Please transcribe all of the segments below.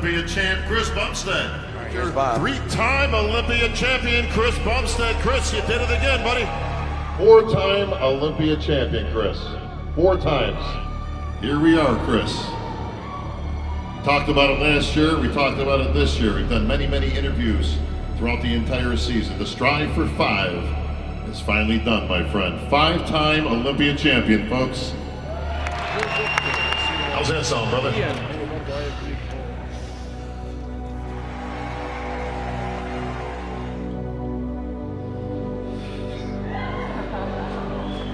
Olympia champ, Chris Bumstead. Three-time Olympia champion, Chris Bumstead. Chris, you did it again, buddy. Four-time Olympia champion, Chris. 4 times. Here we are, Chris. Talked about it last year, we talked about it this year. We've done many, many interviews throughout the entire season. The strive for 5 is finally done, my friend. 5-time Olympia champion, folks. How's that sound, brother?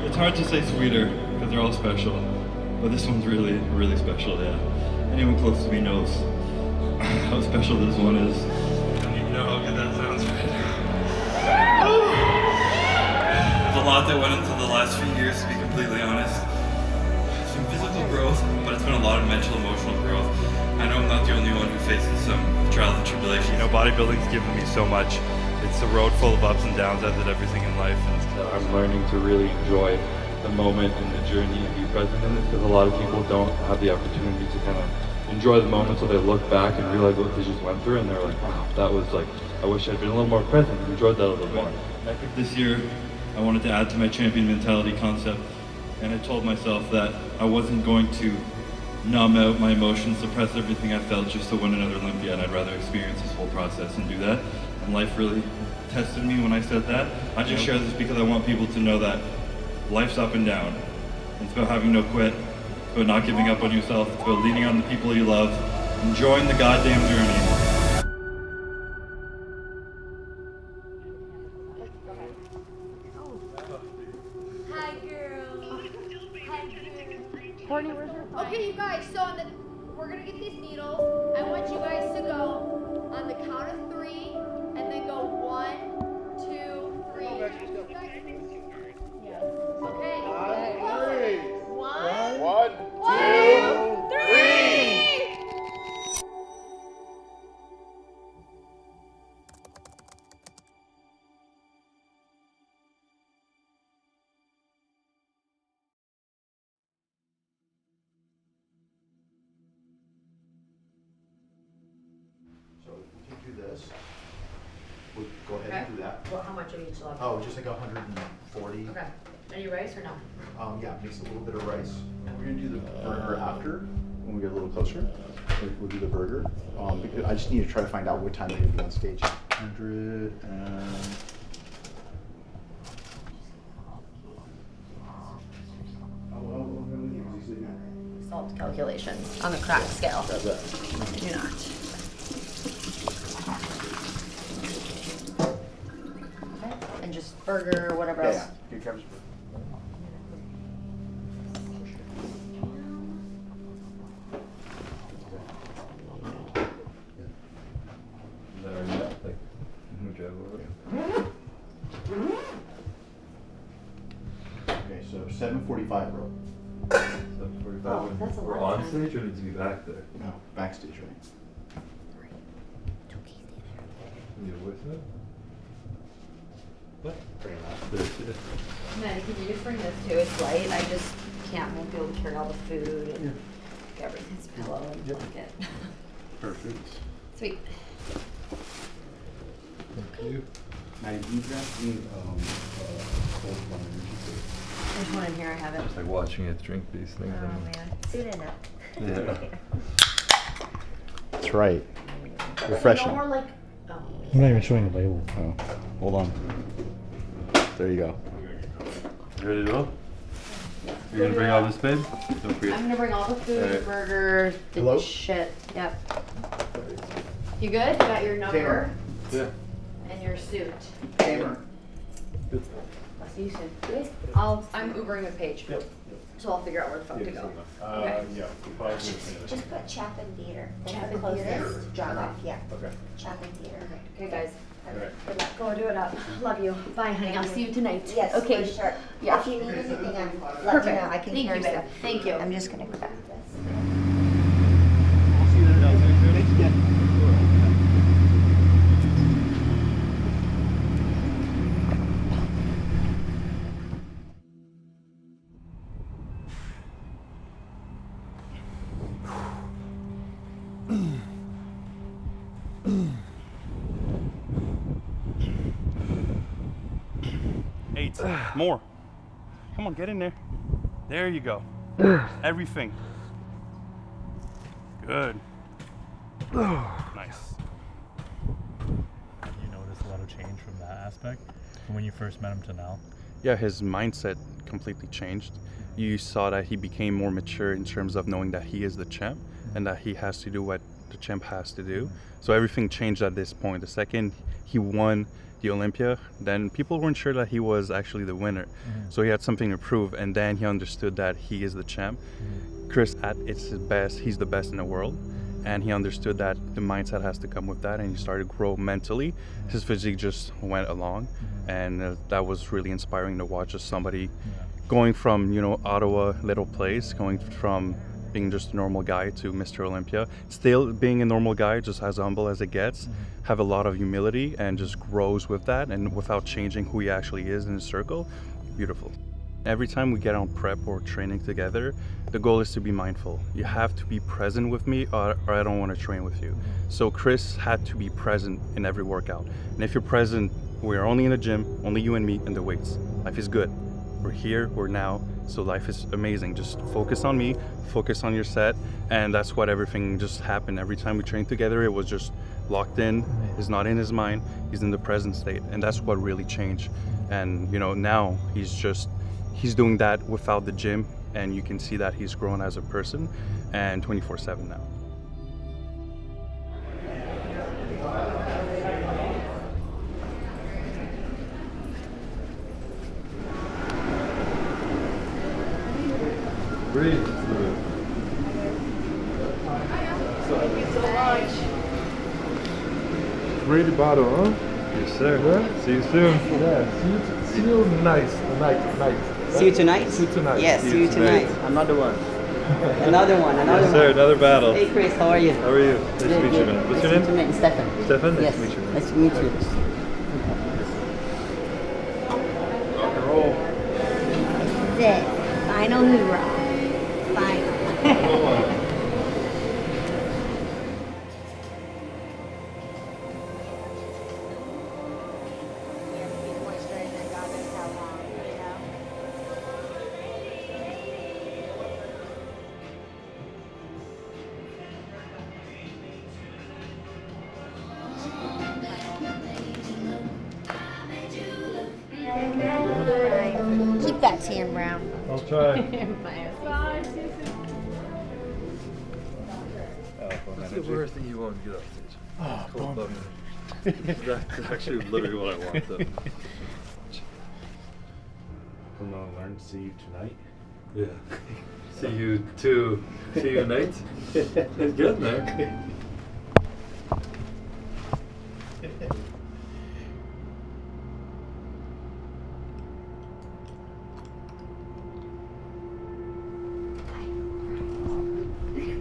It's hard to say sweeter because they're all special, but this one's really, really special, yeah. Anyone close to me knows how special this one is. I don't even know how good that sounds right now. There's a lot that went into the last few years, to be completely honest. Some physical growth, but it's been a lot of mental, emotional growth. I know I'm not the only one who faces some trials and tribulations. You know, bodybuilding's given me so much. It's a road full of ups and downs, as did everything in life. And I'm learning to really enjoy the moment and the journey and be present in it, because a lot of people don't have the opportunity to kind of enjoy the moment, so they look back and realize what they just went through, and they're like, wow, that was like, I wish I'd been a little more present and enjoyed that a little more. I think this year I wanted to add to my champion mentality concept, and I told myself that I wasn't going to numb out my emotions, suppress everything I felt just to win another Olympia, and I'd rather experience this whole process and do that. And life really tested me when I said that. I just share this because I want people to know that life's up and down. It's about having no quit. It's about not giving up on yourself. It's about leaning on the people you love, enjoying the goddamn journey. Hi, girl. Courtney, where's your phone? Okay, you guys, so we're gonna get these needles. I want you guys to go on the count of 3, and then go 1, 2, 3. Yes. Okay. 1, 2, 3. So we can do this. We'll go ahead and do that. Well, how much of each level? Oh, just like 140. Okay. Any rice or no? Yeah, mix a little bit of rice. We're gonna do the burger after, when we get a little closer. We'll do the burger. Because I just need to try to find out what time we're gonna be on stage. 100 and... Salt calculations on the crack scale. That's it. Do not. Okay. And just burger, whatever else. Yeah. Here comes Okay, so 7:45, bro. 7:45. Oh, that's a We're lot of on time. stage or need to be back there? No, backstage, right? Need a voice note? What? Maddie, can you just bring this too? It's light. I just won't be able to carry all the food and everything's pillow and blanket. Perfect. Sweet. Thank you. Now, you grab me cold water. There's one in here. I have it. Just like watching it drink these things. Oh man. Soon enough. Yeah. That's right. Refreshing. No more like. Oh. I'm not even showing the label. Oh, hold on. There you go. You ready to go? You're gonna bring all this, babe? Don't forget. I'm gonna bring all the food, the Alright. burger, the Hello? shit. Yep. You good? You got your number Yeah. and your suit. Tamer. I'll see you soon. I'm Ubering with Paige. Yep. So I'll figure out where the fuck to go. Yeah. Just put Chapin Theater. That's Chapin the closest Theater? drop off, yeah. Okay. Chapin Theater. Okay, guys. Alright. Good luck. Go do it up. Love you. Bye, honey. I'll see you tonight. Yes, Okay. for sure. Yeah. If you need anything, let me Perfect. know. I can Thank carry you, babe. stuff. Thank you. I'm just gonna grab this. Thanks again. weight. More. Come on, get in there. There you go. Everything. Good. Nice. You notice a lot of change from that aspect from when you first met him to now? Yeah, his mindset completely changed. You saw that he became more mature in terms of knowing that he is the champ and that he has to do what the champ has to do. So everything changed at this point. The second he won the Olympia, then people weren't sure that he was actually the winner. So he had something to prove, and then he understood that he is the champ. Chris, at his best, he's the best in the world. And he understood that the mindset has to come with that, and he started to grow mentally. His physique just went along, and that was really inspiring to watch, as somebody going from, you know, Ottawa, little place, going from being just a normal guy to Mr. Olympia, still being a normal guy, just as humble as it gets, have a lot of humility and just grows with that, and without changing who he actually is in his circle. Beautiful. Every time we get on prep or training together, the goal is to be mindful. You have to be present with me, or I don't want to train with you. So Chris had to be present in every workout. And if you're present, we're only in the gym, only you and me and the weights. Life is good. We're here, we're now, so life is amazing. Just focus on me, focus on your set, and that's what everything just happened. Every time we trained together, it was just locked in. He's not in his mind, he's in the present state, and that's what really changed. And you know, now he's doing that without the gym, and you can see that he's grown as a person, and 24/7 now. Breathe. Ready bottle, huh? Yes, sir. Yeah? See you soon. Yeah. See you nice tonight. See you tonight? See you tonight. Yes, see you tonight. Another one. Another one. Yes, sir. Another battle. Hey Chris, how are you? How are you? Nice to meet you, man. What's your name? Nice Stefan. Stefan? Nice Yes. to meet you, man. Nice to meet you. Rock and roll. That's it. Final hoorah. Final. Keep that tan brown. I'll try. What's the worst thing you want to get off stage? Oh, cold bucket. That's actually literally what I want, though. From learn to see you tonight. Yeah. See you tonight. It's good, man.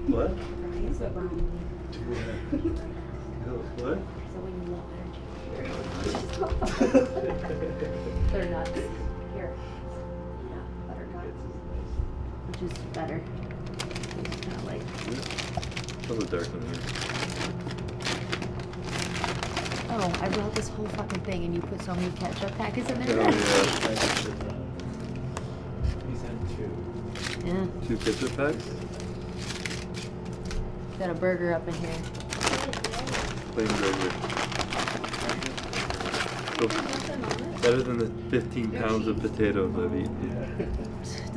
What? What? They're nuts. Here. Yeah, buttercup. Which is better. It's kind of like. What's the dark one here? Oh, I wrote this whole fucking thing and you put so many ketchup packets in Oh, there. yeah. He's in 2. Yeah. 2 ketchup packs? Got a burger up in here. Plain burger. So, better than the 15 pounds of potatoes I've eaten.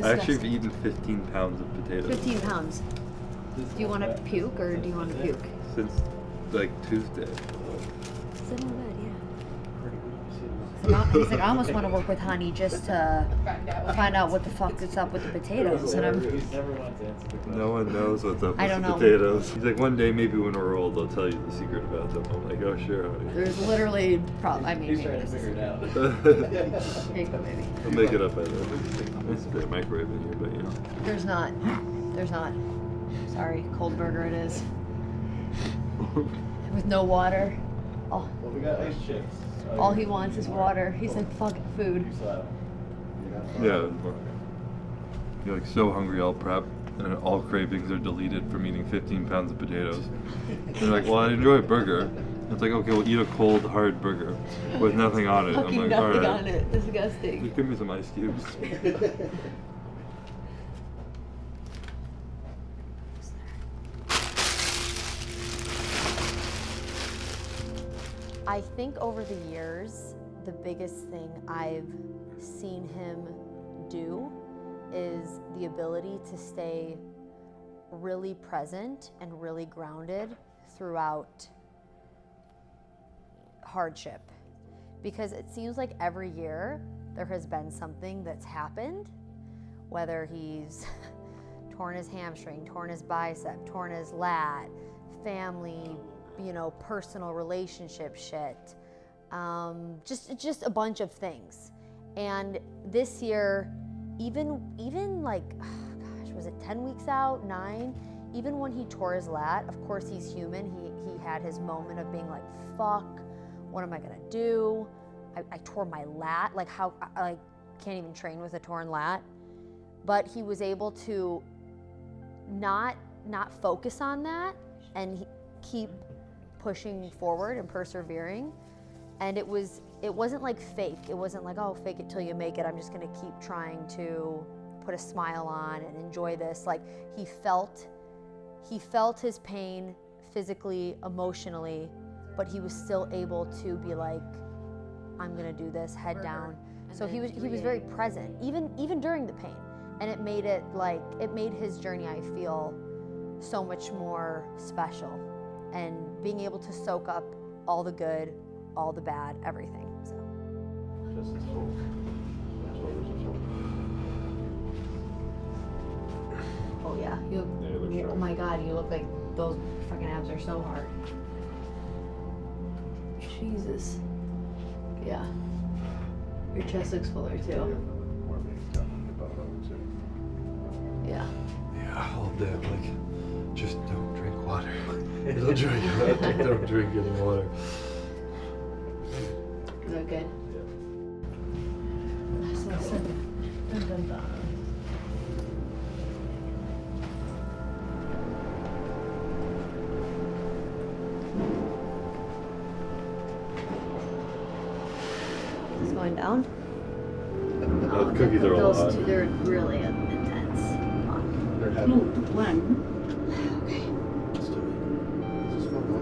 I actually have eaten 15 pounds of potatoes 15 pounds. Do you want to puke or do you want to puke? since like Tuesday. Sit in bed, yeah. He's like, I almost want to work with Honey just to find out what the fuck is up with the potatoes. And I'm, No one knows what's up I with don't the know. potatoes. He's like, one day maybe when we're old, I'll tell you the secret about them. I'm like, oh sure, honey. there's literally I mean, He's maybe trying to this figure is- it out. Here you go, baby. I'll make it up by then. There's a bit of microwave in here, but you know. There's not. There's not. Sorry, cold burger it is. With no water. Oh, Well, we got ice chips. all he wants is water. He's like, fuck food. Yeah. You're like so hungry, I'll prep, and then all cravings are deleted from eating 15 pounds of potatoes. And you're like, well, I enjoy a burger. It's like, okay, we'll eat a cold, hard burger with nothing on it. I'm like, all right. on it. Disgusting. Just give me some ice cubes. I think over the years, the biggest thing I've seen him do is the ability to stay really present and really grounded throughout hardship. Because it seems like every year there has been something that's happened, whether he's torn his hamstring, torn his bicep, torn his lat, family, personal relationship shit, just a bunch of things. And this year, even like, oh gosh, was it 10 weeks out, 9? Even when he tore his lat, of course he's human. He had his moment of being like, fuck, what am I gonna do? I tore my lat, like how, I can't even train with a torn lat. But he was able to not focus on that and keep pushing forward and persevering. And it wasn't like fake. It wasn't like, oh, fake it till you make it. I'm just gonna keep trying to put a smile on and enjoy this. Like he felt his pain physically, emotionally, but he was still able to be like, I'm gonna do this, head down. So he was very present, even during the pain. And it made his journey, I feel, so much more special. And being able to soak up all the good, all the bad, everything. So. Just as full. Shoulders are full. Oh yeah, Yeah, oh my God, you look like those fucking abs are so hard. Jesus. Yeah. Your chest looks fuller too. Yeah. Yeah, all day. I'm like, just don't drink water. Don't drink any water. Is that good? It's going down. Those cookies are all hot. Those two, they're really intense. They're heavy. One. Let's do it. This is fun, huh?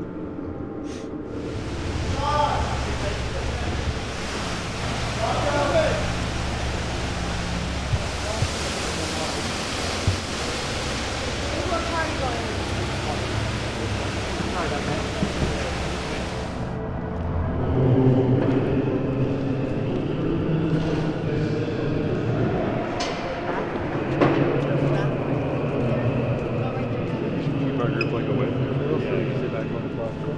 Keep our group like away from the field so we can sit back on the platform.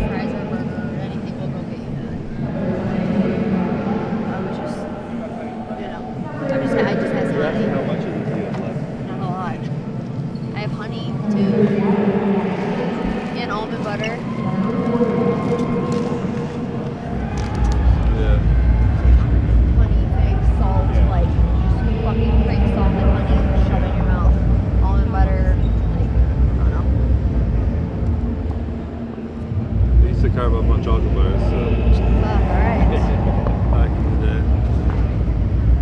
Fries or burger or anything will go get you that. I just had some honey. How much of this do you have left? Not a lot. I have honey too. And almond butter. Yeah. Honey, egg, salt, like just fucking drink salt and honey, shove it in your mouth. Almond butter, like, I don't know. I used to carve up on chocolate bars, so Alright. back in the day.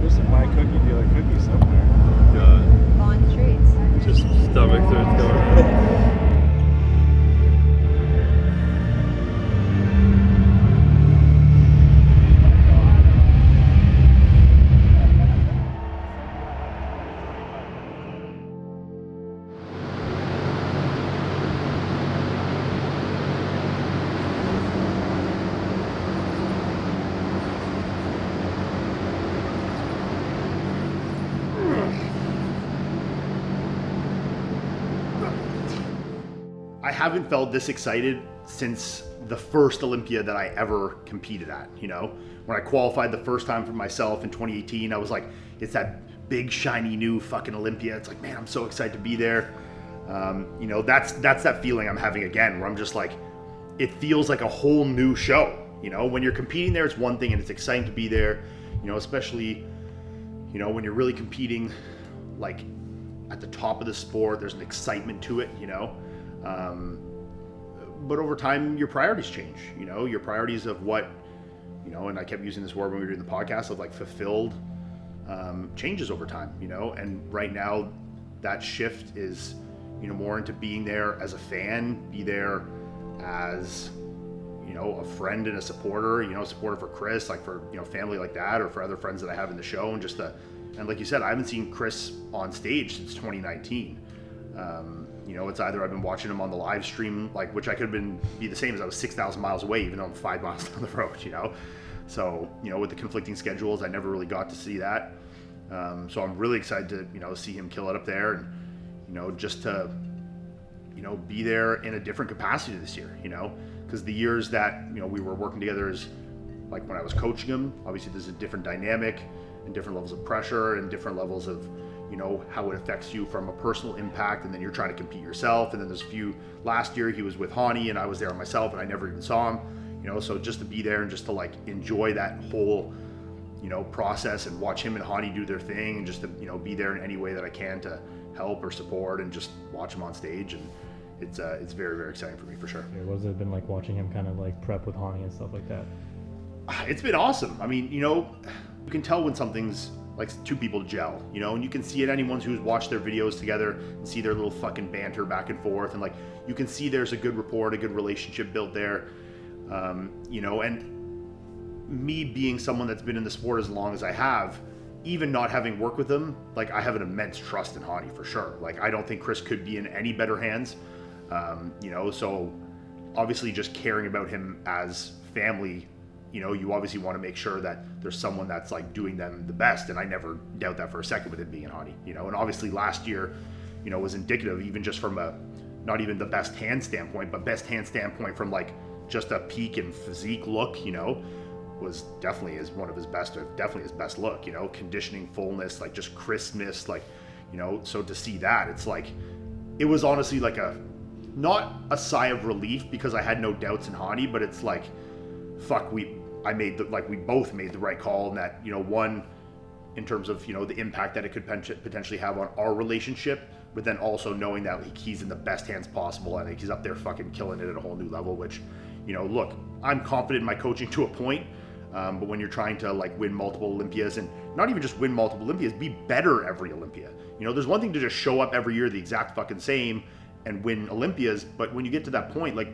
There's some My Cookie Dealer cookies somewhere. God, On the streets. just stomach starts going. I haven't felt this excited since the first Olympia that I ever competed at, you know? When I qualified the first time for myself in 2018, I was like, it's that big, shiny, new fucking Olympia. It's like, man, I'm so excited to be there. You know, that's that feeling I'm having again, where I'm just like, it feels like a whole new show. You know, when you're competing there, it's one thing and it's exciting to be there, you know, especially You know, when you're really competing, like at the top of the sport, there's an excitement to it, you know. But over time, your priorities change, you know, your priorities of what, you know, and I kept using this word when we were doing the podcast of like fulfilled, changes over time, you know. And right now that shift is, you know, more into being there as a fan, be there as, you know, a friend and a supporter, you know, supporter for Chris, like for, you know, family like that, or for other friends that I have in the show. And just and like you said, I haven't seen Chris on stage since 2019. You know, it's either I've been watching him on the live stream, like, which I could have be the same as I was 6,000 miles away, even though I'm 5 miles down the road, you know? So, you know, with the conflicting schedules, I never really got to see that. So I'm really excited to, you know, see him kill it up there, and, you know, just to, you know, be there in a different capacity this year, you know, because the years that, you know, we were working together is like when I was coaching him, obviously there's a different dynamic and different levels of pressure and different levels of, you know, how it affects you from a personal impact, and then you're trying to compete yourself. And then there's a few, last year he was with Hani and I was there myself and I never even saw him, you know, so just to be there and just to like enjoy that whole, you know, process and watch him and Hani do their thing, and just to, you know, be there in any way that I can to help or support and just watch him on stage. And it's very, very exciting for me for sure. Yeah, what has it been like watching him kind of like prep with Hani and stuff like that? It's been awesome. I mean, you know, you can tell when something's like two people gel, you know, and you can see it. Anyone who's watched their videos together and see their little fucking banter back and forth, and like you can see there's a good rapport, a good relationship built there, you know. And me being someone that's been in the sport as long as I have, even not having worked with him, like I have an immense trust in Hani for sure. Like I don't think Chris could be in any better hands, you know. So obviously just caring about him as family, you know, you obviously want to make sure that there's someone that's like doing them the best, and I never doubt that for a second with it being Hani, you know. And obviously last year, you know, was indicative, even just from a, not even the best hand standpoint, but best hand standpoint from like just a peak and physique look, you know, was definitely one of his best, or definitely his best look, you know, conditioning, fullness, like just crispness, like, you know. So to see that, it's like, it was honestly like not a sigh of relief, because I had no doubts in Hani, but it's like, fuck, we both made the right call, and that, you know, one, in terms of, you know, the impact that it could potentially have on our relationship, but then also knowing that he's in the best hands possible. I think he's up there fucking killing it at a whole new level, which, you know, look, I'm confident in my coaching to a point, but when you're trying to like win multiple Olympias, and not even just win multiple Olympias, be better every Olympia. You know, there's one thing to just show up every year the exact fucking same and win Olympias, but when you get to that point, like,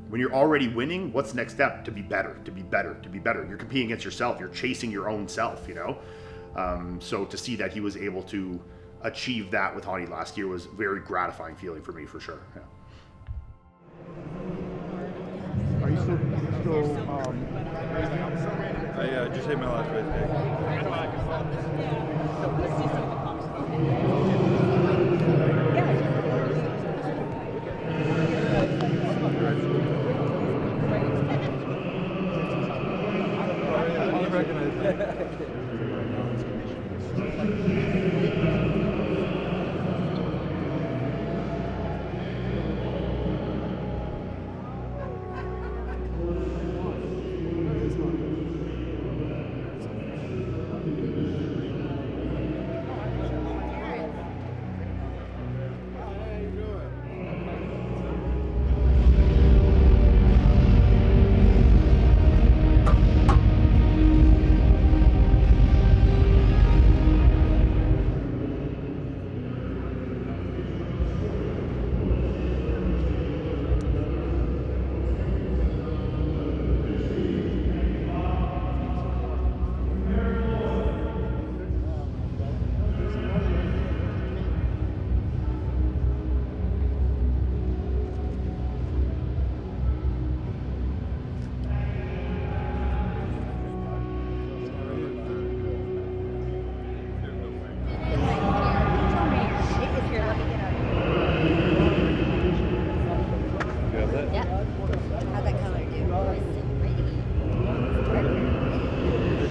when you're already winning, what's the next step? To be better, to be better, to be better. You're competing against yourself. You're chasing your own self, you know? So to see that he was able to achieve that with Hani last year was a very gratifying feeling for me, for sure. Yeah. Are you still I just hit my last race day.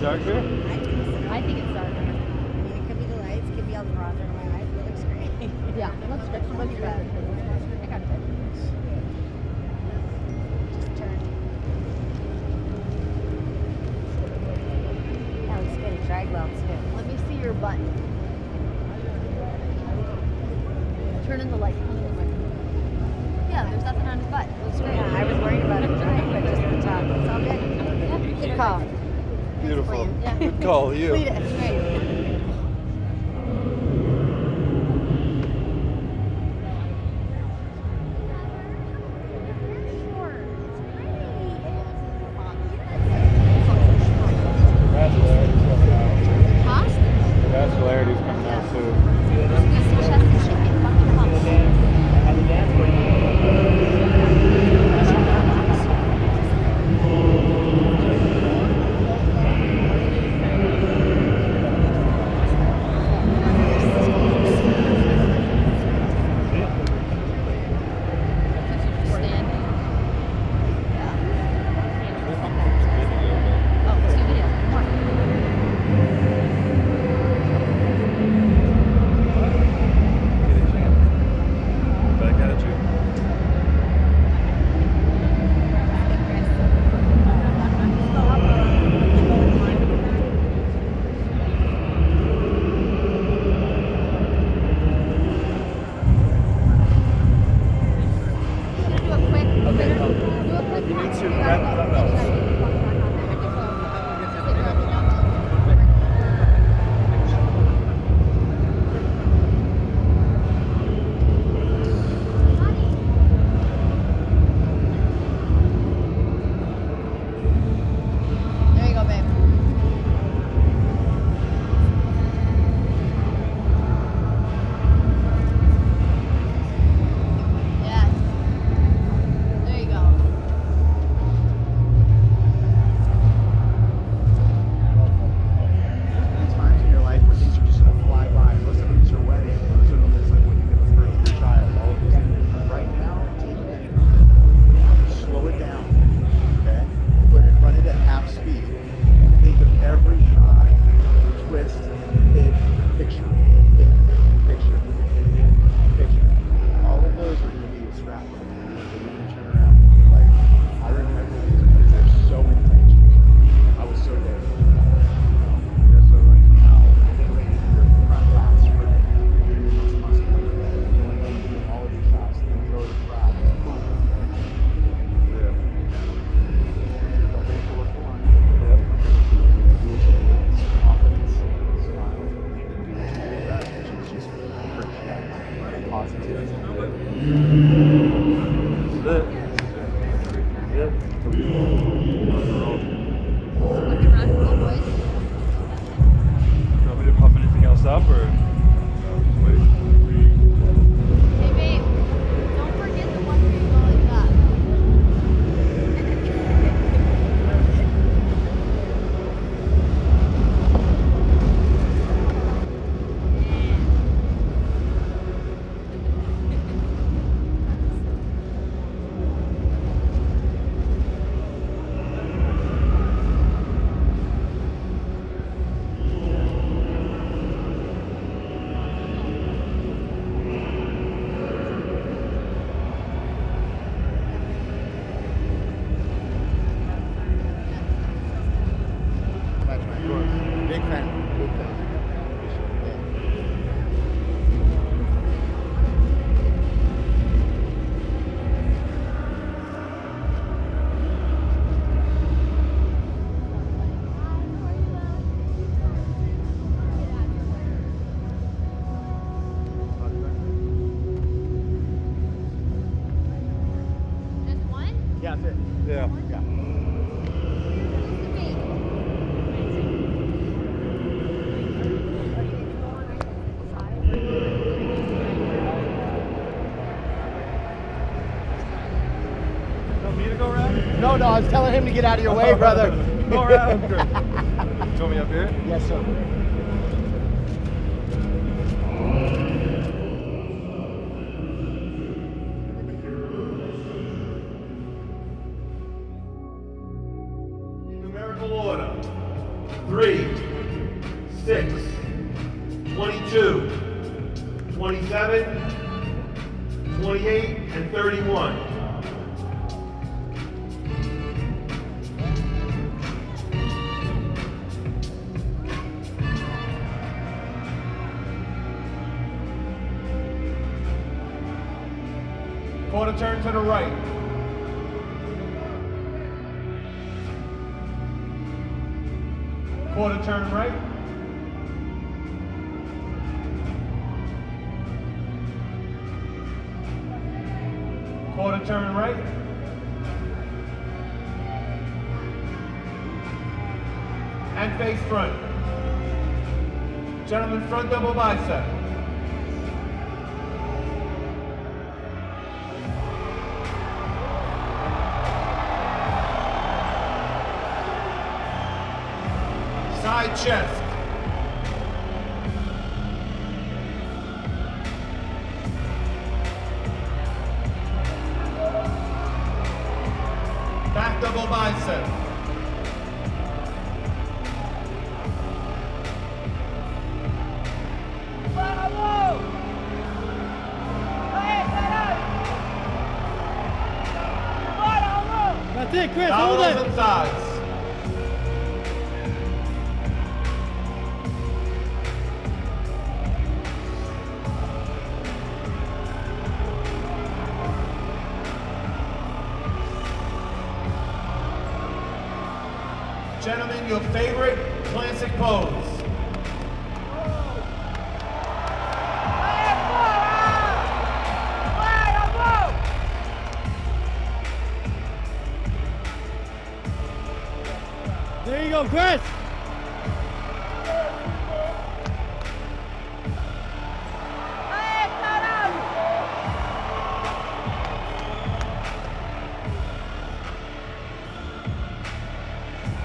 darker? I think it's darker. I mean, it could be the lights, it could be all the bronzer in my eyes, but it looks great. Yeah, it looks good. It looks bad. I got it. Just turn. That looks good. It dried well too. Let me see your button. Turn in the light. Yeah, there's nothing on his butt. It looks great. Yeah, I was worried about it tonight, but just the top. It's all good. Yeah, good call. Beautiful. Yeah. Good call, you. Lead it. Great. Vascularity's coming out too. Yeah. Want me to go around? No, I was telling him to get out of your way, brother. Go around. You want me up here? Yes, sir. Numerical order: 3, 6, 22, 27, 28, and 31. Quarter turn to the right. Quarter turn right. Quarter turn right. And face front. Gentlemen, front double bicep. Side chest. Back double bicep. That's it, Chris, hold Elbows it. and sides. Gentlemen, your favorite classic pose. There you go, Chris.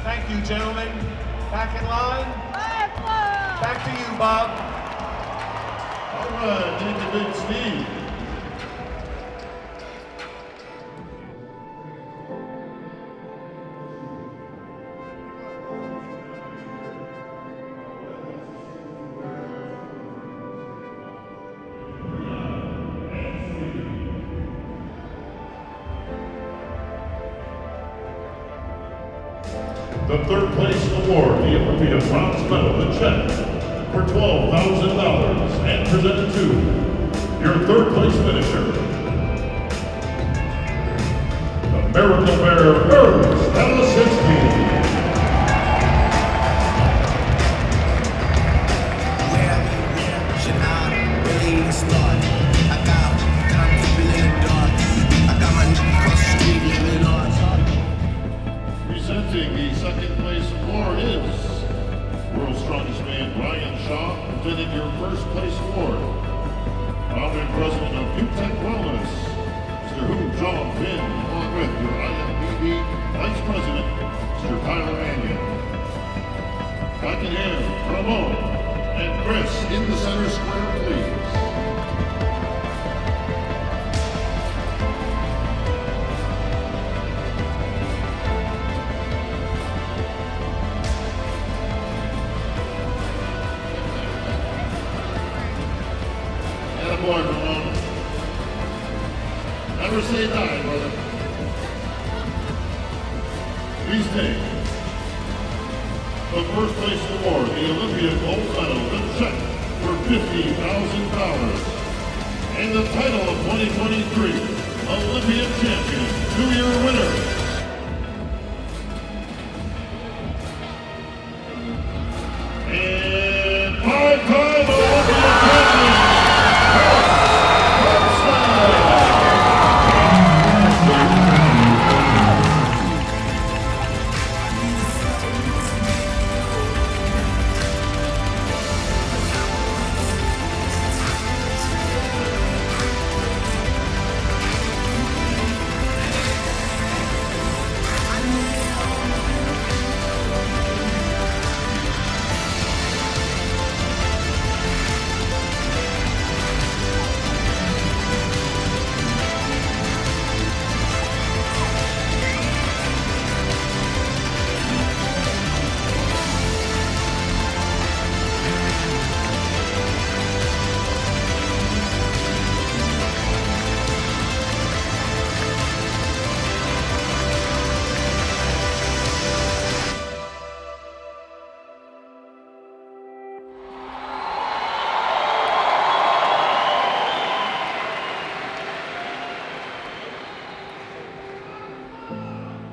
Thank you, gentlemen. Back in line. Back to you, Bob. All right, thank you, Big Steve. The third place award, the Olympia bronze medal, the check for $12,000, and presented to your third place finisher, the Miracle Bear, Ernst Elisinski. Presenting the second place award is World's Strongest Man Brian Shaw, presenting your first place award. Founder and President of UTech Wellness, Mr. Hu John Pin, along with your IMBD Vice President, Mr. Tyler Mannion. Back in hand, Ramon and Chris in the center square, please. Boy, Ramon. Never say die, brother. Please take the first place award, the Olympia gold medal, the check for $50,000, and the title of 2023 Olympia champion to your winner. And five-time Olympia champion.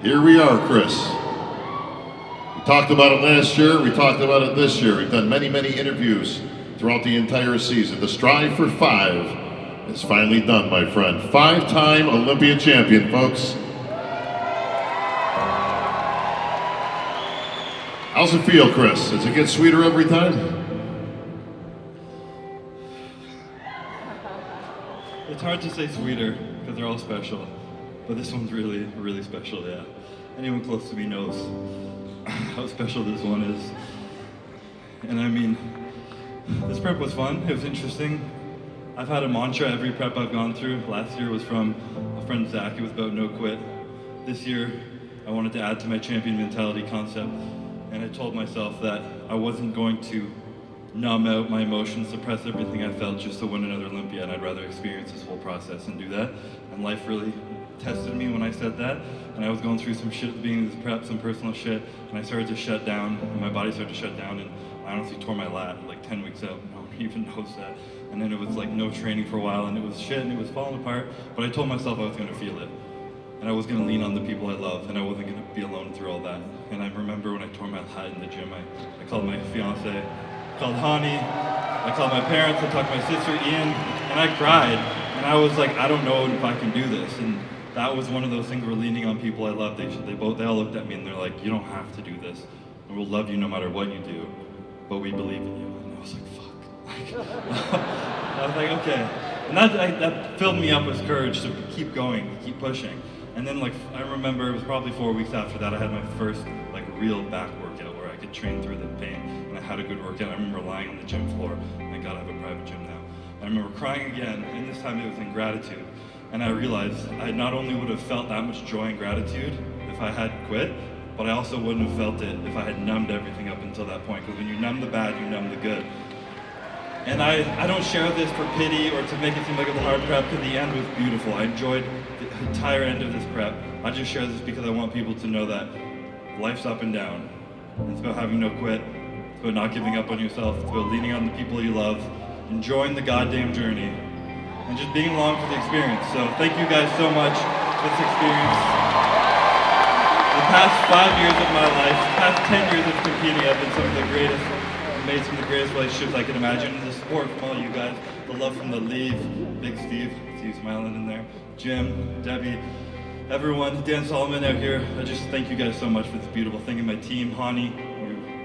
Here we are, Chris. We talked about it last year, we talked about it this year. We've done many, many interviews throughout the entire season. The strive for 5 is finally done, my friend. 5-time Olympia champion, folks. How's it feel, Chris? Does it get sweeter every time? It's hard to say sweeter because they're all special, but this one's really, really special, yeah. Anyone close to me knows how special this one is. And I mean, this prep was fun, it was interesting. I've had a mantra every prep I've gone through. Last year was from a friend Zach, it was about no quit. This year, I wanted to add to my champion mentality concept, and I told myself that I wasn't going to numb out my emotions, suppress everything I felt just to win another Olympia, and I'd rather experience this whole process and do that. And life really tested me when I said that, and I was going through some shit at the beginning of this prep, some personal shit, and I started to shut down, and my body started to shut down, and I honestly tore my lat like 10 weeks out. No one even knows that. And then it was like no training for a while, and it was shit, and it was falling apart, but I told myself I was gonna feel it. And I was gonna lean on the people I love, and I wasn't gonna be alone through all that. And I remember when I tore my lat in the gym, I called my fiance, called Hani, I called my parents, I talked to my sister Ian, and I cried. And I was like, I don't know if I can do this. And that was one of those things where leaning on people I love, they all looked at me and they're like, you don't have to do this. And we'll love you no matter what you do, but we believe in you. And I was like, fuck. I was like, okay. And that filled me up with courage to keep going, keep pushing. And then I remember it was probably 4 weeks after that I had my first real back workout where I could train through the pain, and I had a good workout. I remember lying on the gym floor. Thank God I have a private gym now. I remember crying again, and this time it was in gratitude. And I realized I not only would have felt that much joy and gratitude if I had quit, but I also wouldn't have felt it if I had numbed everything up until that point, because when you numb the bad, you numb the good. And I don't share this for pity or to make it seem like it was a hard prep, because the end was beautiful. I enjoyed the entire end of this prep. I just share this because I want people to know that life's up and down. It's about having no quit. It's about not giving up on yourself. It's about leaning on the people you love, enjoying the goddamn journey, and just being along for the experience. So thank you guys so much for this experience. The past 5 years of my life, past 10 years of competing, have been some of the greatest, made some of the greatest relationships I can imagine. The support from all you guys, the love from the league, Big Steve, I see you smiling in there, Jim, Debbie, everyone, Dan Solomon out here. I just thank you guys so much for this beautiful thing. And my team, Hani,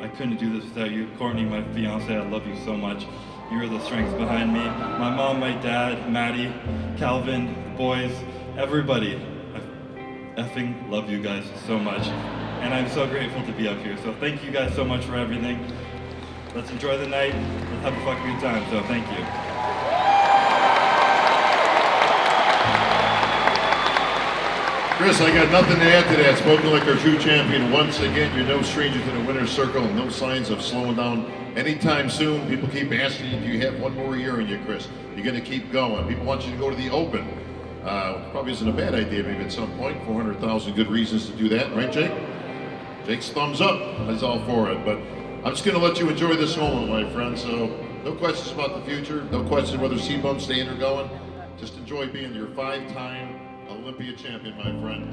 I couldn't do this without you. Courtney, my fiance, I love you so much. You're the strengths behind me. My mom, my dad, Maddie, Calvin, the boys, everybody. I effing love you guys so much. And I'm so grateful to be up here. So thank you guys so much for everything. Let's enjoy the night. Let's have a fucking good time. So thank you. Chris, I got nothing to add to that. Spoken like our true champion. Once again, you're no stranger to the winner's circle, and no signs of slowing down anytime soon. People keep asking you, do you have one more year in you, Chris? You're going to keep going. People want you to go to the Open. Probably isn't a bad idea maybe at some point. 400,000 good reasons to do that, right, Jake? Jake's thumbs up. He's all for it. But I'm just going to let you enjoy this moment, my friend. So no questions about the future. No question whether CBUM staying or going. Just enjoy being your 5-time Olympia champion, my friend.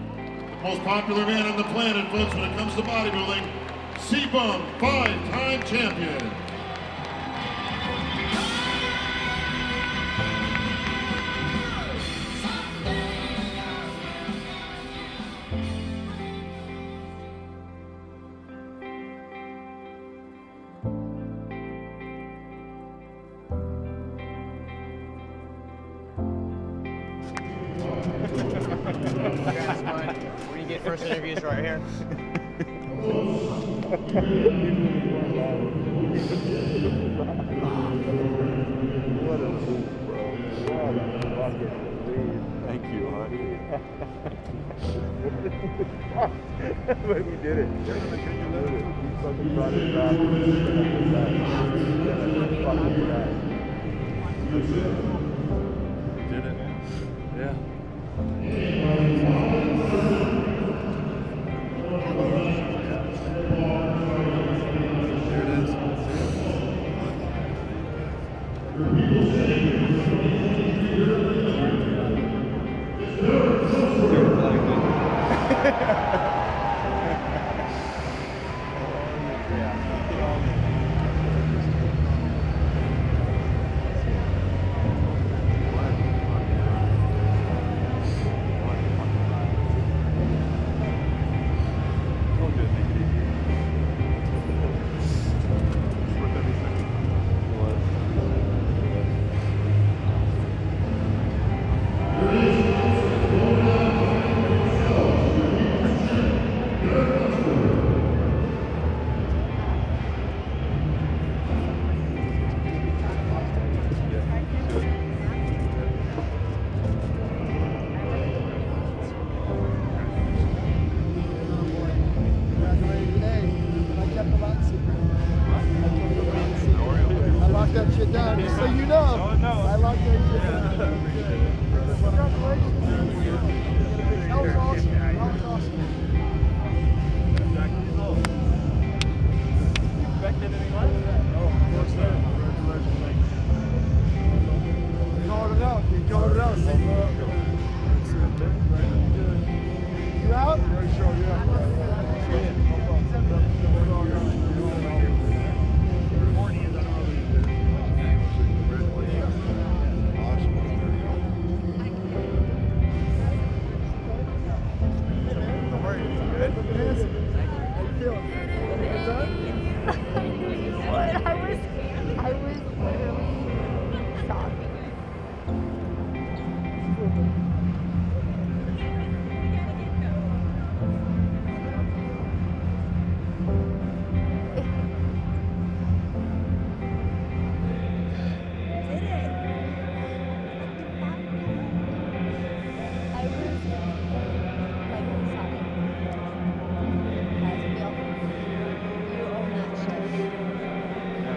The most popular man on the planet, folks, when it comes to bodybuilding, CBUM 5-time champion. When you get first interviews right here. Thank you, honey. But we did it. You fucking brought it back. We did it. Yeah. There it is.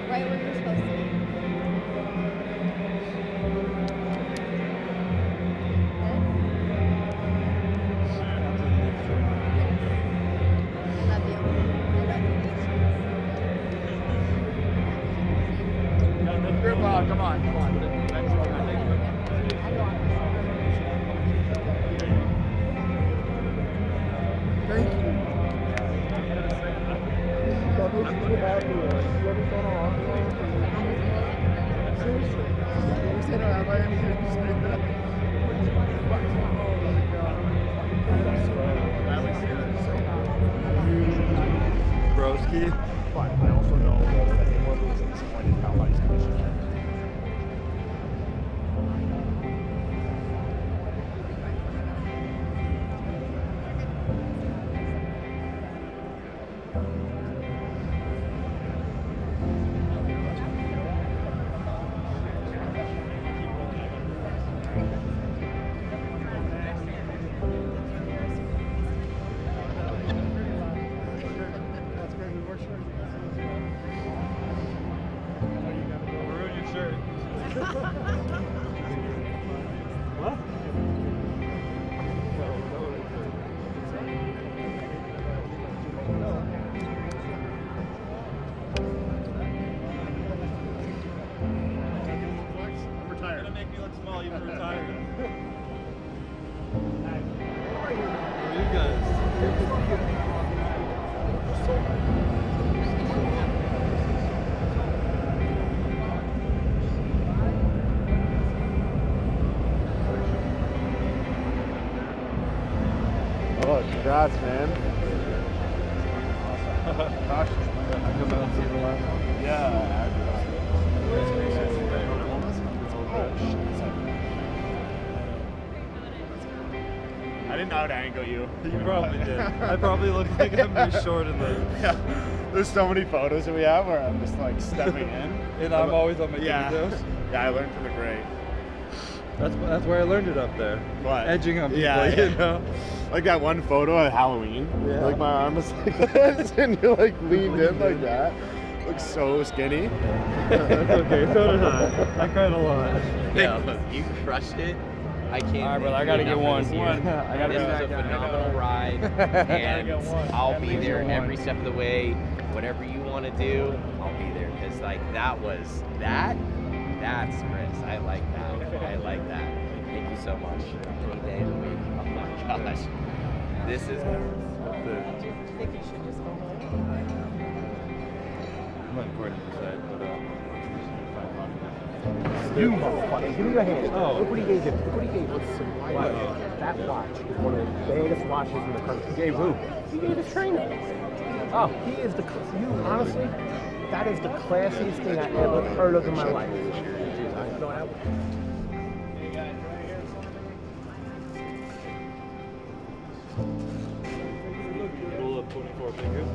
Right where you're supposed to be. Love you. Come on. Thank you. Broski. But I also know that more of these disappointed how high he's commission. Ruin your shirt. What? I'm retired. You're gonna make me look small even retired. Who are you guys? Oh, congrats, man. I come out and see the last one. Yeah. I didn't know how to angle you. You probably did. I probably look like I'm very short in the. Yeah. There's so many photos that we have where I'm just like stepping in. And I'm always on my videos. Yeah, I learned from the great. That's where I learned it up there. What? Edging on people, Yeah, you know. Like that one photo at Halloween. Yeah. Like my arm was like this and you're like leaned in like that. Looks so skinny. That's okay, so did I. I cried a lot. Yeah, you crushed it. I can't. All right, brother, I gotta get one. This I gotta was go. a phenomenal ride, and I'll be there every step of the way. Whatever you want to do, I'll be there. Cause like that's Chris. I like that. I like that. Thank you so much. Any day of the week. Oh my gosh, this is. I'm not recording this side, but You motherfucker, give me your hand. Oh. Look what he gave him. Look what he gave him. Watch. That watch is one of the baddest watches in the country. He gave who? He gave his trainer. Oh, he is the, honestly, that is the classiest thing I ever heard of in my life. roll up 24 fingers.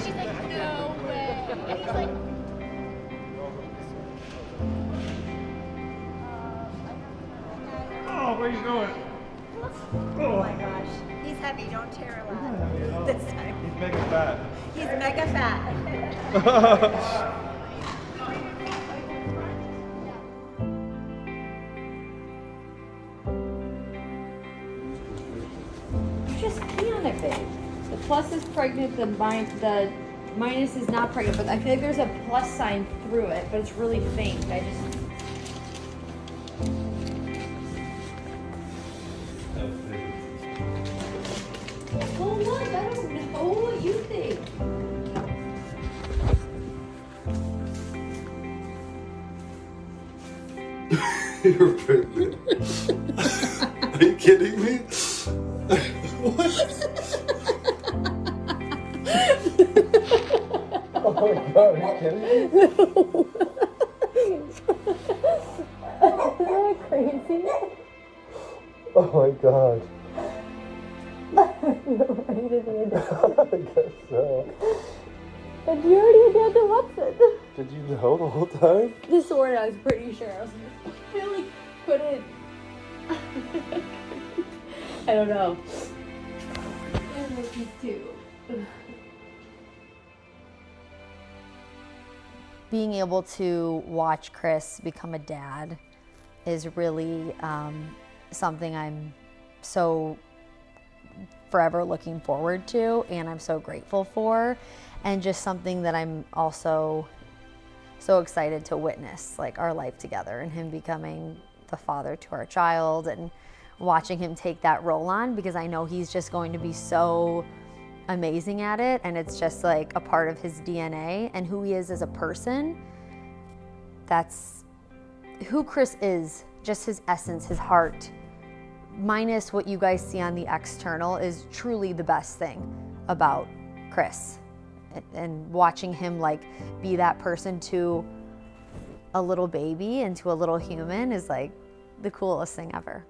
She's like, no way. And he's like, Oh, where are you going? Oh my gosh. He's heavy, don't tear a lot this time. He's mega fat. He's mega fat. You just pee on it, babe. The plus is pregnant, the minus is not pregnant, but I feel like there's a plus sign through it, but it's really faint. I just. So what? I don't know what you think. You're pregnant. Are you kidding me? What? Oh my god, are you kidding me? Isn't that crazy? Oh my god. You're ready to be a dad. I guess so. But you already had to watch it. Did you know the whole time? This one I was pretty sure. I was like, I really couldn't. I don't know. And with these two. Being able to watch Chris become a dad is really something I'm so forever looking forward to, and I'm so grateful for, and just something that I'm also so excited to witness, like our life together and him becoming the father to our child and watching him take that role on, because I know he's just going to be so amazing at it, and it's just like a part of his DNA and who he is as a person. That's who Chris is, just his essence, his heart, minus what you guys see on the external, is truly the best thing about Chris. And watching him like be that person to a little baby and to a little human is like the coolest thing ever.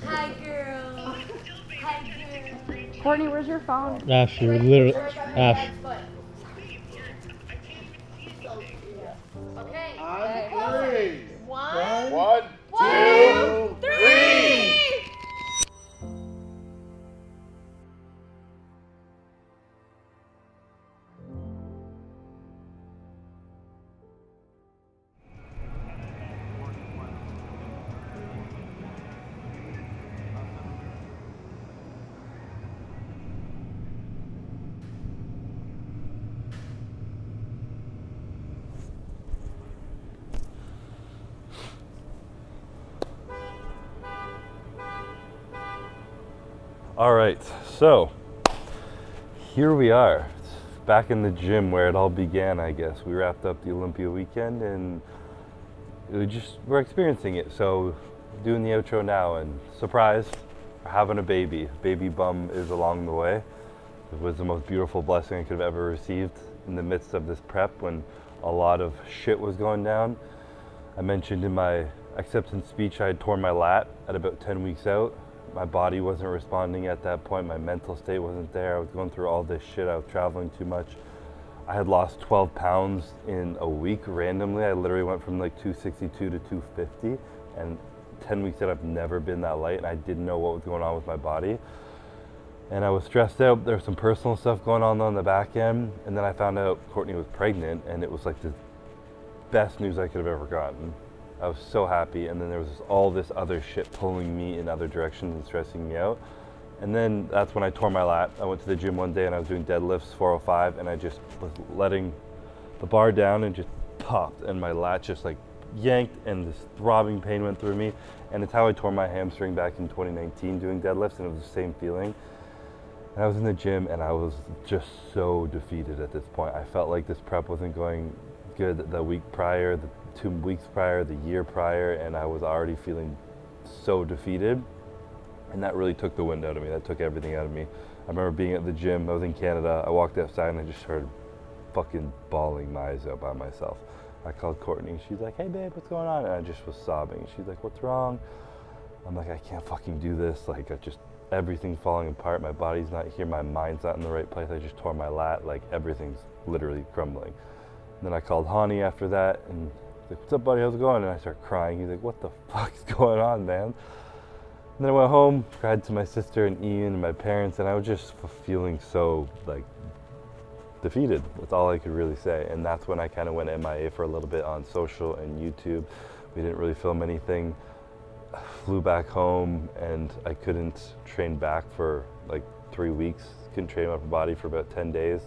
Hi, girl. Hi, girl. Courtney, where's your phone? Ash, you're literally. Ash. Okay. On three. One, One, two, three. All right, so here we are, back in the gym where it all began, I guess. We wrapped up the Olympia weekend and we're experiencing it. So doing the outro now, and surprise, we're having a baby. Baby bum is along the way. It was the most beautiful blessing I could have ever received in the midst of this prep when a lot of shit was going down. I mentioned in my acceptance speech I had torn my lat at about 10 weeks out. My body wasn't responding at that point. My mental state wasn't there. I was going through all this shit. I was traveling too much. I had lost 12 pounds in a week randomly. I literally went from like 262 to 250, and 10 weeks in I've never been that light, and I didn't know what was going on with my body. And I was stressed out. There was some personal stuff going on the back end, and then I found out Courtney was pregnant, and it was like the best news I could have ever gotten. I was so happy, and then there was all this other shit pulling me in other directions and stressing me out. And then that's when I tore my lat. I went to the gym one day and I was doing deadlifts, 405, and I just was letting the bar down and just popped, and my lat just like yanked, and this throbbing pain went through me. And it's how I tore my hamstring back in 2019 doing deadlifts, and it was the same feeling. And I was in the gym and I was just so defeated at this point. I felt like this prep wasn't going good the week prior, the 2 weeks prior, the year prior, and I was already feeling so defeated. And that really took the wind out of me. That took everything out of me. I remember being at the gym. I was in Canada. I walked outside and I just started fucking bawling my eyes out by myself. I called Courtney. She's like, "Hey babe, what's going on?" And I just was sobbing. She's like, "What's wrong?" I'm like, "I can't fucking do this. Like, everything's falling apart. My body's not here. My mind's not in the right place. I just tore my lat. Like, everything's literally crumbling." And then I called Hani after that, and he's like, "What's up, buddy? How's it going?" And I start crying. He's like, "What the fuck is going on, man?" And then I went home, cried to my sister and Ian and my parents, and I was just feeling so like defeated. That's all I could really say. And that's when I kind of went MIA for a little bit on social and YouTube. We didn't really film anything. I flew back home, and I couldn't train back for like 3 weeks. Couldn't train my upper body for about 10 days.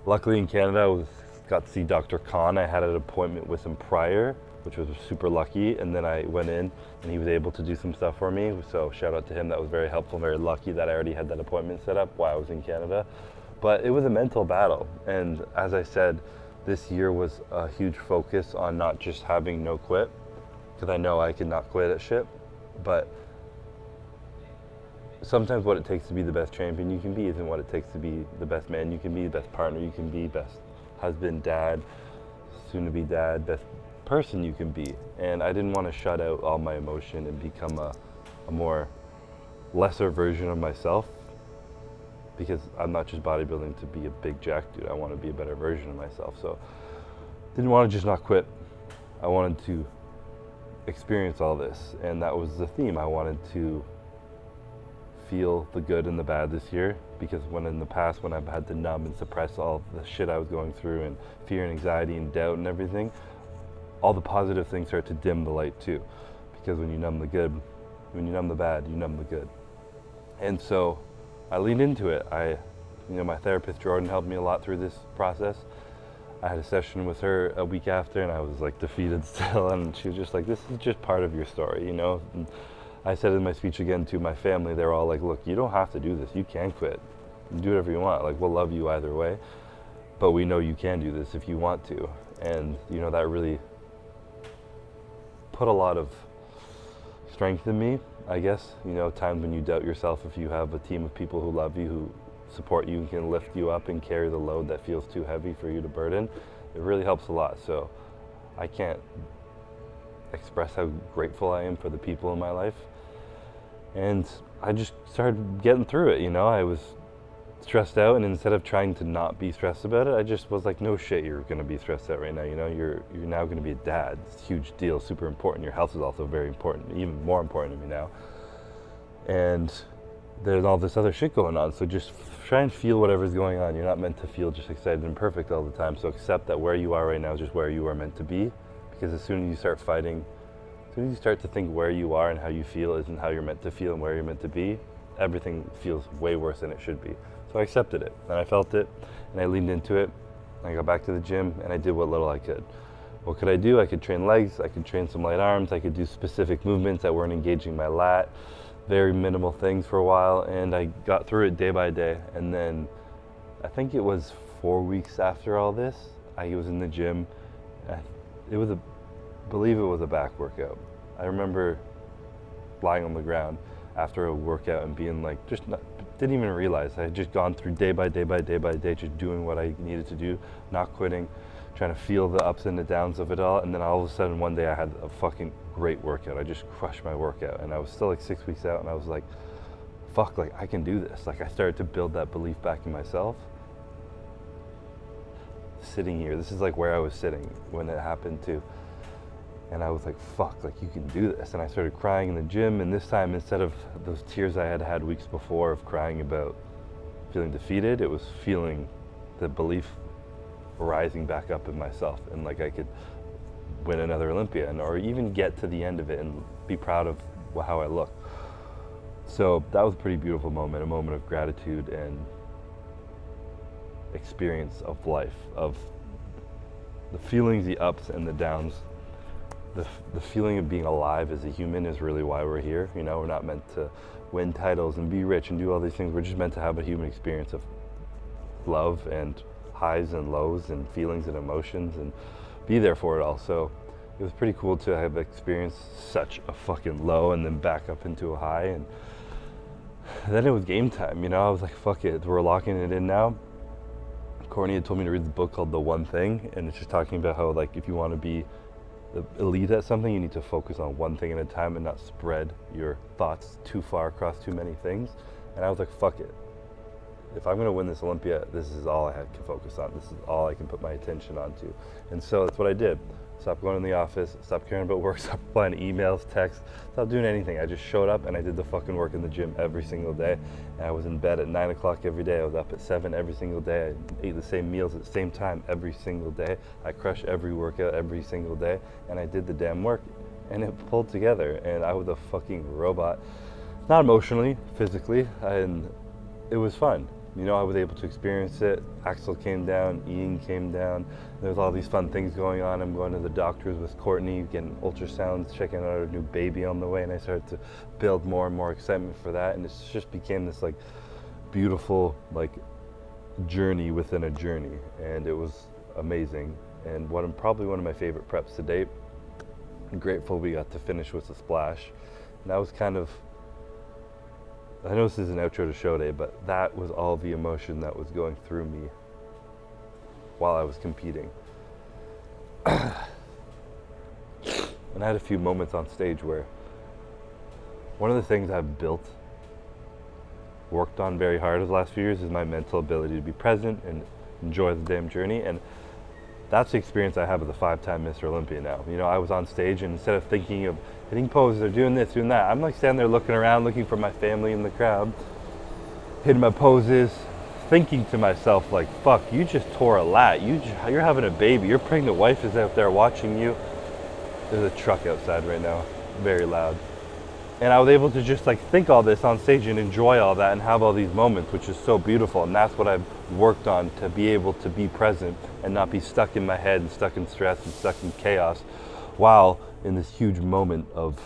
Luckily in Canada, I got to see Dr. Khan. I had an appointment with him prior, which was super lucky, and then I went in and he was able to do some stuff for me, so shout out to him. That was very helpful, very lucky that I already had that appointment set up while I was in Canada. But it was a mental battle. And as I said, this year was a huge focus on not just having no quit, because I know I could not quit at shit, but sometimes what it takes to be the best champion you can be isn't what it takes to be the best man you can be, the best partner you can be, best husband, dad, soon to be dad, best person you can be. And I didn't want to shut out all my emotion and become a more lesser version of myself, because I'm not just bodybuilding to be a big jack dude. I want to be a better version of myself. So didn't want to just not quit. I wanted to experience all this, and that was the theme. I wanted to feel the good and the bad this year, because when in the past, when I've had to numb and suppress all the shit I was going through, and fear and anxiety and doubt and everything, all the positive things start to dim the light too. Because when you numb the good, when you numb the bad, you numb the good. And so I leaned into it. My therapist Jordan helped me a lot through this process. I had a session with her a week after, and I was like defeated still, and she was just like, this is just part of your story, And I said in my speech again to my family, they're all like, look, you don't have to do this. You can quit. You do whatever you want. Like, we'll love you either way, but we know you can do this if you want to. And, that really put a lot of strength in me, I guess. Times when you doubt yourself, if you have a team of people who love you, who support you and can lift you up and carry the load that feels too heavy for you to burden, it really helps a lot. So I can't express how grateful I am for the people in my life. And I just started getting through it, I was stressed out, and instead of trying to not be stressed about it, I just was like, no shit, you're gonna be stressed out right now, you're now gonna be a dad. It's a huge deal, super important. Your health is also very important, even more important to me now. And there's all this other shit going on, so just try and feel whatever's going on. You're not meant to feel just excited and perfect all the time, so accept that where you are right now is just where you are meant to be, because as soon as you start fighting, as soon as you start to think where you are and how you feel isn't how you're meant to feel and where you're meant to be, everything feels way worse than it should be. So I accepted it, and I felt it, and I leaned into it. I got back to the gym, and I did what little I could. What could I do? I could train legs, I could train some light arms, I could do specific movements that weren't engaging my lat, very minimal things for a while, and I got through it day by day. And then I think it was 4 weeks after all this, I was in the gym. I believe it was a back workout. I remember lying on the ground after a workout and being like, didn't even realize. I had just gone through day by day by day by day, just doing what I needed to do, not quitting, trying to feel the ups and the downs of it all. And then all of a sudden one day I had a fucking great workout. I just crushed my workout, and I was still like 6 weeks out, and I was like, fuck, like I can do this. Like I started to build that belief back in myself. Sitting here, this is like where I was sitting when it happened too. And I was like, fuck, like you can do this. And I started crying in the gym, and this time, instead of those tears I had had weeks before of crying about feeling defeated, it was feeling the belief rising back up in myself, and like I could win another Olympia, or even get to the end of it and be proud of how I look. So that was a pretty beautiful moment, a moment of gratitude and experience of life, of the feelings, the ups and the downs. The feeling of being alive as a human is really why we're here. We're not meant to win titles and be rich and do all these things. We're just meant to have a human experience of love and highs and lows and feelings and emotions, and be there for it all. So it was pretty cool to have experienced such a fucking low and then back up into a high. And then it was game time, I was like, fuck it, we're locking it in now. Courtney had told me to read the book called The One Thing, and it's just talking about how, like, if you want to be elite at something, you need to focus on one thing at a time and not spread your thoughts too far across too many things. And I was like, fuck it. If I'm going to win this Olympia, this is all I can focus on. This is all I can put my attention onto. And so that's what I did. Stopped going in the office, stopped caring about work, stopped replying to emails, texts, stopped doing anything. I just showed up and I did the fucking work in the gym every single day. And I was in bed at 9 o'clock every day. I was up at 7 every single day. I ate the same meals at the same time every single day. I crushed every workout every single day. And I did the damn work. And it pulled together. And I was a fucking robot. Not emotionally, physically. And it was fun. I was able to experience it. Axel came down, Ian came down. There was all these fun things going on. I'm going to the doctors with Courtney, getting ultrasounds, checking out our new baby on the way, and I started to build more and more excitement for that. And it just became this like beautiful, like journey within a journey, and it was amazing. And probably one of my favorite preps to date. I'm grateful we got to finish with a splash. And that was kind of, I know this is an outro to show day, but that was all the emotion that was going through me while I was competing. And I had a few moments on stage where one of the things I've worked on very hard over the last few years is my mental ability to be present and enjoy the damn journey. And that's the experience I have with a 5-time Mr. Olympia now. You know, I was on stage, and instead of thinking of hitting poses or doing this, doing that, I'm like standing there looking around, looking for my family in the crowd, hitting my poses, thinking to myself like, fuck, you just tore a lat. You're having a baby. Your pregnant wife is out there watching you. There's a truck outside right now, very loud. And I was able to just like think all this on stage and enjoy all that and have all these moments, which is so beautiful. And that's what I've worked on, to be able to be present and not be stuck in my head and stuck in stress and stuck in chaos while in this huge moment of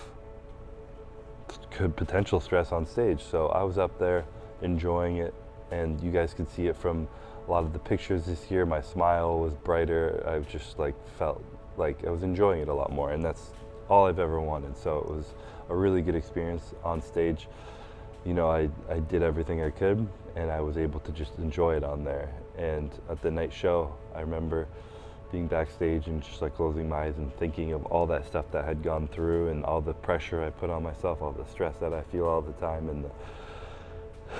potential stress on stage. So I was up there enjoying it, and you guys could see it from a lot of the pictures this year. My smile was brighter. I just like felt like I was enjoying it a lot more, and that's all I've ever wanted. So it was a really good experience on stage. You know, I did everything I could, and I was able to just enjoy it on there. And at the night show, I remember being backstage and just like closing my eyes and thinking of all that stuff that I had gone through and all the pressure I put on myself, all the stress that I feel all the time. And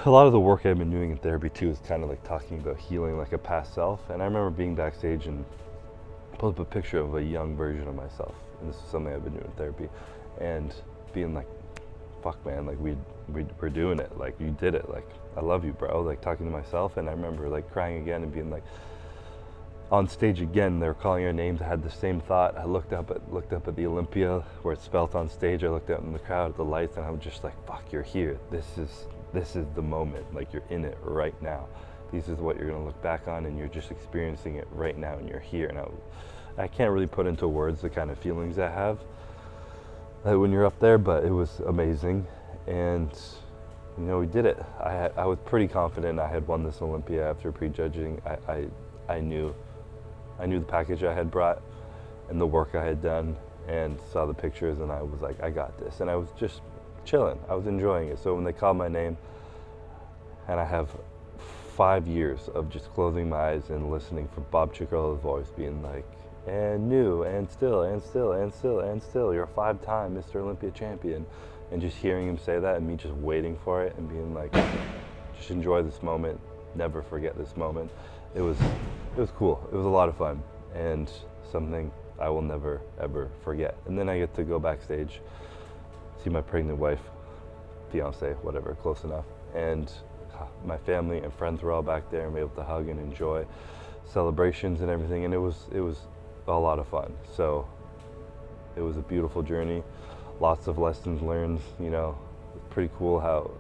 a lot of the work I've been doing in therapy too is kind of like talking about healing like a past self. And I remember being backstage and pulled up a picture of a young version of myself. And this is something I've been doing in therapy. And being like, fuck man, like we're doing it. Like you did it. Like I love you, bro. Like talking to myself. And I remember like crying again and being like, on stage again, they were calling our names. I had the same thought. I looked up at the Olympia where it's spelt on stage. I looked out in the crowd at the lights, and I was just like, fuck, you're here. This is the moment. Like you're in it right now. This is what you're gonna look back on, and you're just experiencing it right now, and you're here. And I can't really put into words the kind of feelings I have when you're up there, but it was amazing. And you know, we did it. I was pretty confident I had won this Olympia after prejudging. I knew the package I had brought and the work I had done, and saw the pictures, and I was like, I got this. And I was just chilling. I was enjoying it. So when they called my name, and I have 5 years of just closing my eyes and listening for Bob Chicaro's voice being like, and new, and still, and still, and still, and still, you're a 5-time Mr. Olympia champion. And just hearing him say that and me just waiting for it and being like, just enjoy this moment, never forget this moment. It was cool. It was a lot of fun, and something I will never ever forget. And then I get to go backstage, see my pregnant wife, fiance, whatever, close enough, and my family and friends were all back there, and we were able to hug and enjoy celebrations and everything. And it was a lot of fun. So it was a beautiful journey, lots of lessons learned. You know, it's pretty cool how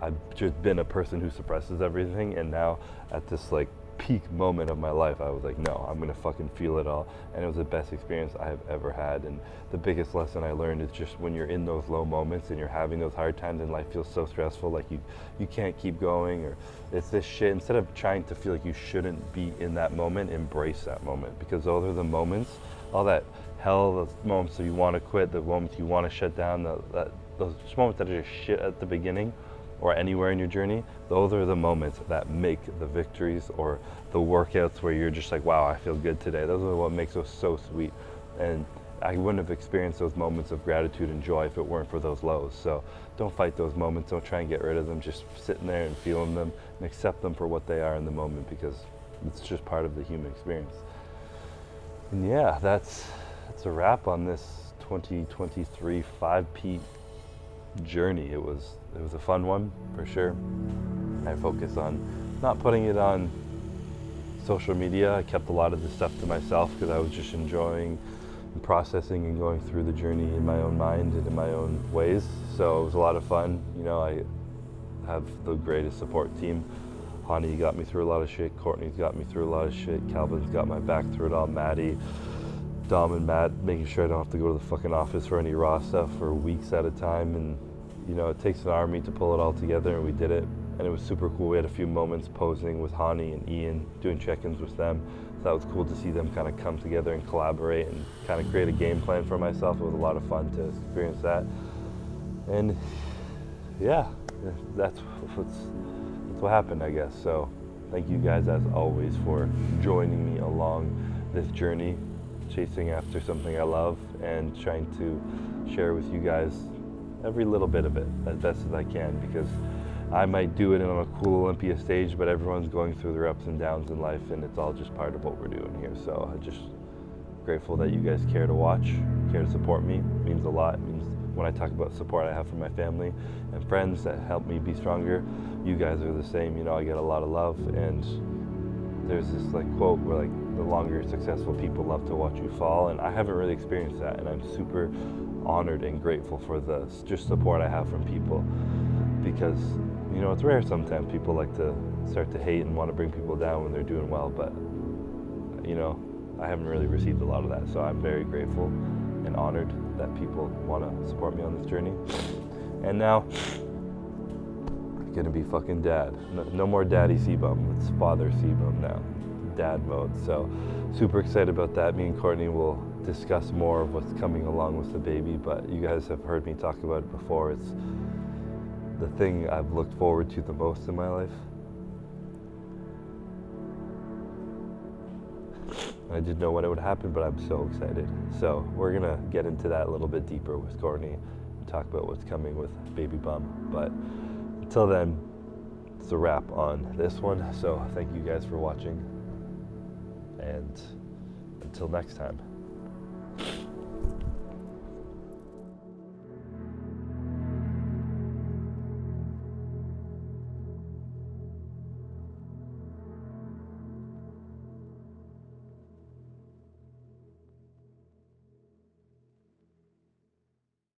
I've just been a person who suppresses everything, and now at this like peak moment of my life, I was like, no, I'm gonna fucking feel it all. And it was the best experience I have ever had. And the biggest lesson I learned is just when you're in those low moments and you're having those hard times and life feels so stressful, like you can't keep going, or it's this shit, instead of trying to feel like you shouldn't be in that moment, embrace that moment, because those are the moments, all that hell, those moments that you want to quit, the moments you want to shut down, those moments that are just shit at the beginning or anywhere in your journey, those are the moments that make the victories or the workouts where you're just like, wow, I feel good today. Those are what makes those so sweet. And I wouldn't have experienced those moments of gratitude and joy if it weren't for those lows. So don't fight those moments, don't try and get rid of them, just sitting there and feeling them and accept them for what they are in the moment, because it's just part of the human experience. And yeah, that's a wrap on this 2023 5P journey. It was a fun one for sure. I focus on not putting it on social media. I kept a lot of this stuff to myself because I was just enjoying and processing and going through the journey in my own mind and in my own ways. So it was a lot of fun. You know, I have the greatest support team. Hani got me through a lot of shit. Courtney's got me through a lot of shit. Calvin's got my back through it all. Maddie, Dom and Matt, making sure I don't have to go to the fucking office for any raw stuff for weeks at a time. And you know, it takes an army to pull it all together, and we did it. and it was super cool. We had a few moments posing with Hani and Ian, doing check-ins with them. So that was cool to see them kind of come together and collaborate and kind of create a game plan for myself. It was a lot of fun to experience that. And yeah, that's what happened, I guess. So thank you guys as always for joining me along this journey, chasing after something I love and trying to share with you guys every little bit of it as best as I can, because I might do it on a cool Olympia stage, but everyone's going through their ups and downs in life, and it's all just part of what we're doing here. So I'm just grateful that you guys care to watch, care to support me. It means a lot. It means when I talk about support I have from my family and friends that help me be stronger, you guys are the same. You know, I get a lot of love, and there's this like quote where like the longer successful people love to watch you fall, and I haven't really experienced that, and I'm super honored and grateful for the just support I have from people, because you know it's rare sometimes people like to start to hate and want to bring people down when they're doing well, but you know I haven't really received a lot of that, so I'm very grateful and honored that people want to support me on this journey. And now I'm gonna be fucking dad. No more daddy CBUM, it's father CBUM now, dad mode. So super excited about that. Me and Courtney will discuss more of what's coming along with the baby, but you guys have heard me talk about it before. It's the thing I've looked forward to the most in my life. I didn't know when it would happen, but I'm so excited. So we're gonna get into that a little bit deeper with Courtney and talk about what's coming with Baby Bum. But until then, it's a wrap on this one. So thank you guys for watching, and until next time.